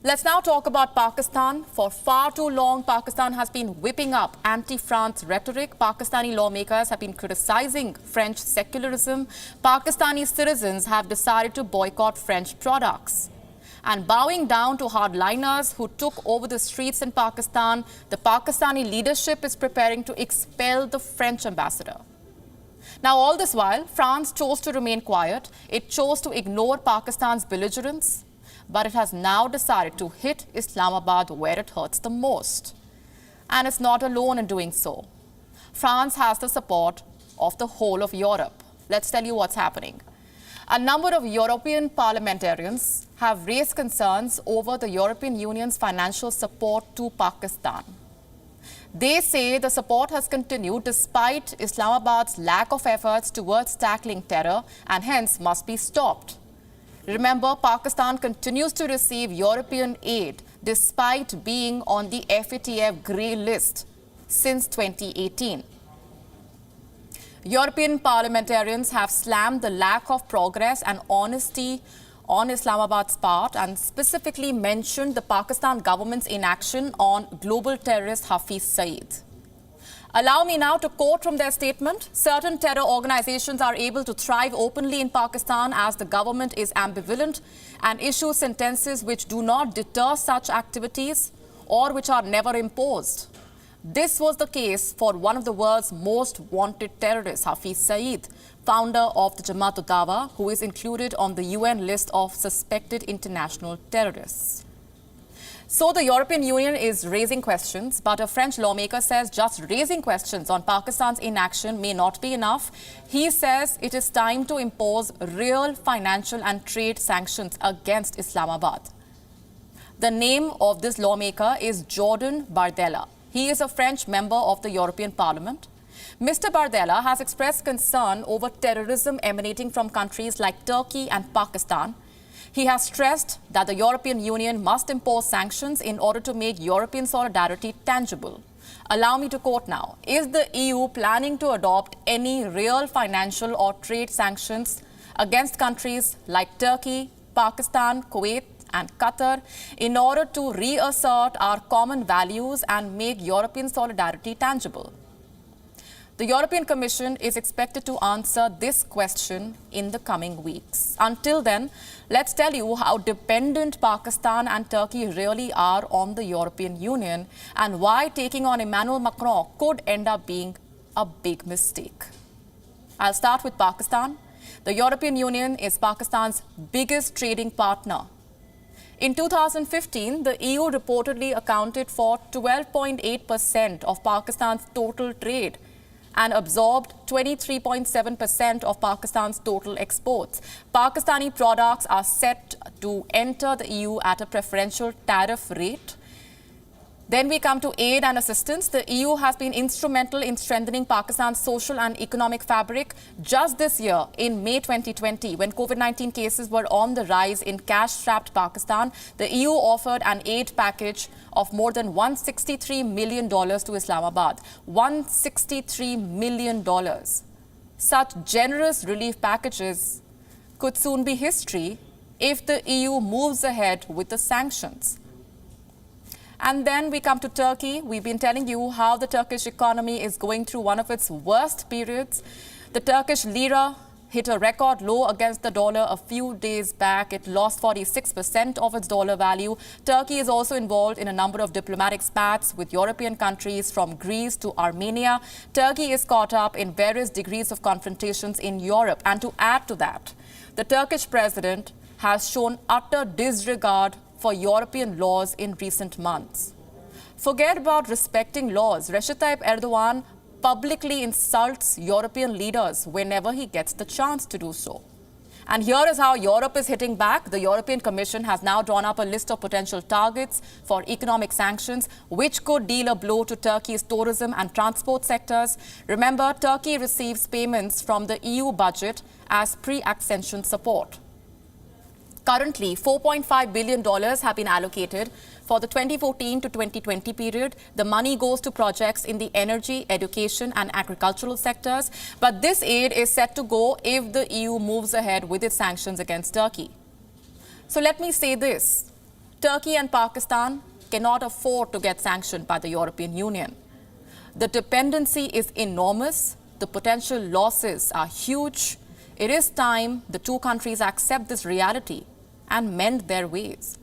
Let's now talk about Pakistan. For far too long, Pakistan has been whipping up anti-France rhetoric. Pakistani lawmakers have been criticizing French secularism. Pakistani citizens have decided to boycott French products. And bowing down to hardliners who took over the streets in Pakistan, the Pakistani leadership is preparing to expel the French ambassador. Now, all this while, France chose to remain quiet. It chose to ignore Pakistan's belligerence. But it has now decided to hit Islamabad where it hurts the most. And it's not alone in doing so. France has the support of the whole of Europe. Let's tell you what's happening. A number of European parliamentarians have raised concerns over the European Union's financial support to Pakistan. They say the support has continued despite Islamabad's lack of efforts towards tackling terror and hence must be stopped. Remember, Pakistan continues to receive European aid despite being on the FATF grey list since 2018. European parliamentarians have slammed the lack of progress and honesty on Islamabad's part and specifically mentioned the Pakistan government's inaction on global terrorist Hafiz Saeed. Allow me now to quote from their statement. Certain terror organizations are able to thrive openly in Pakistan as the government is ambivalent and issues sentences which do not deter such activities or which are never imposed. This was the case for one of the world's most wanted terrorists, Hafiz Saeed, founder of the Jamaat-ud-Dawa, who is included on the UN list of suspected international terrorists. So the European Union is raising questions, but a French lawmaker says just raising questions on Pakistan's inaction may not be enough. He says it is time to impose real financial and trade sanctions against Islamabad. The name of this lawmaker is Jordan Bardella. He is a French member of the European Parliament. Mr. Bardella has expressed concern over terrorism emanating from countries like Turkey and Pakistan. He has stressed that the European Union must impose sanctions in order to make European solidarity tangible. Allow me to quote now. Is the EU planning to adopt any real financial or trade sanctions against countries like Turkey, Pakistan, Kuwait, and Qatar in order to reassert our common values and make European solidarity tangible? The European Commission is expected to answer this question in the coming weeks. Until then, let's tell you how dependent Pakistan and Turkey really are on the European Union and why taking on Emmanuel Macron could end up being a big mistake. I'll start with Pakistan. The European Union is Pakistan's biggest trading partner. In 2015, the EU reportedly accounted for 12.8% of Pakistan's total trade and absorbed 23.7% of Pakistan's total exports. Pakistani products are set to enter the EU at a preferential tariff rate. Then we come to aid and assistance. The EU has been instrumental in strengthening Pakistan's social and economic fabric. Just this year, in May 2020, when COVID-19 cases were on the rise in cash-strapped Pakistan, the EU offered an aid package of more than $163 million to Islamabad. $163 million. Such generous relief packages could soon be history if the EU moves ahead with the sanctions. And then we come to Turkey. We've been telling you how the Turkish economy is going through one of its worst periods. The Turkish lira hit a record low against the dollar a few days back. It lost 46% of its dollar value. Turkey is also involved in a number of diplomatic spats with European countries from Greece to Armenia. Turkey is caught up in various degrees of confrontations in Europe. And to add to that, the Turkish president has shown utter disregard for European laws in recent months. Forget about respecting laws. Recep Tayyip Erdogan publicly insults European leaders whenever he gets the chance to do so. And here is how Europe is hitting back. The European Commission has now drawn up a list of potential targets for economic sanctions, which could deal a blow to Turkey's tourism and transport sectors. Remember, Turkey receives payments from the EU budget as pre-accession support. Currently, $4.5 billion have been allocated for the 2014 to 2020 period. The money goes to projects in the energy, education and agricultural sectors. But this aid is set to go if the EU moves ahead with its sanctions against Turkey. So let me say this. Turkey and Pakistan cannot afford to get sanctioned by the European Union. The dependency is enormous. The potential losses are huge. It is time the two countries accept this reality and mend their ways.